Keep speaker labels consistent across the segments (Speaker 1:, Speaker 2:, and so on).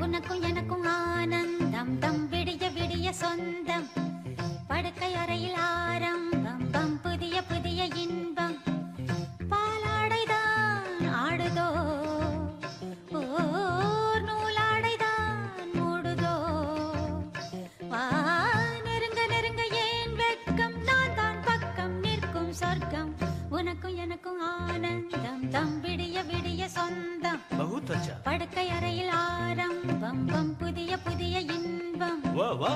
Speaker 1: உனக்கும் எனக்கும் ஆனந்தம் தம் விடிய விடிய சொந்தம் படுக்கை அறையில் ஆரம்பம் பம் புதிய புதிய இன்பம் பாலாடைதான் ஆடுதோ ஓர் நூலாடைதான் மூடுதோ வா நெருங்க நெருங்க ஏன் வெட்கம் நான் தான் பக்கம் நிற்கும் சொர்க்கம் உனக்கும் எனக்கும் ஆனந்தம் தம் விடிய விடிய சொந்தம் படுக்கை அறையில் ஆரம்பம் பம் புதிய புதிய இன்பம்
Speaker 2: வா வா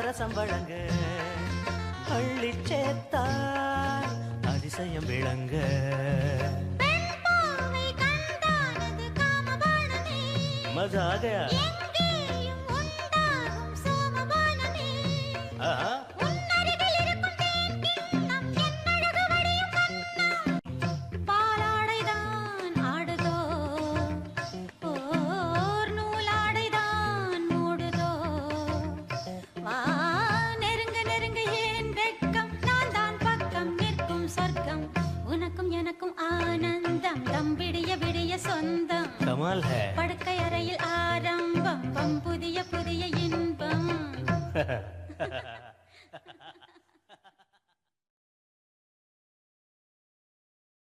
Speaker 2: நவரசம் வழங்க அள்ளி சேர்த்தார் அதிசயம் விளங்க मजा आ गया
Speaker 1: ஆனந்தம் தம் விடிய விடிய சொந்தம்
Speaker 2: கமால் है
Speaker 1: படுக்கை அறையில் ஆரம்பம் பம் புதிய புதிய இன்பம்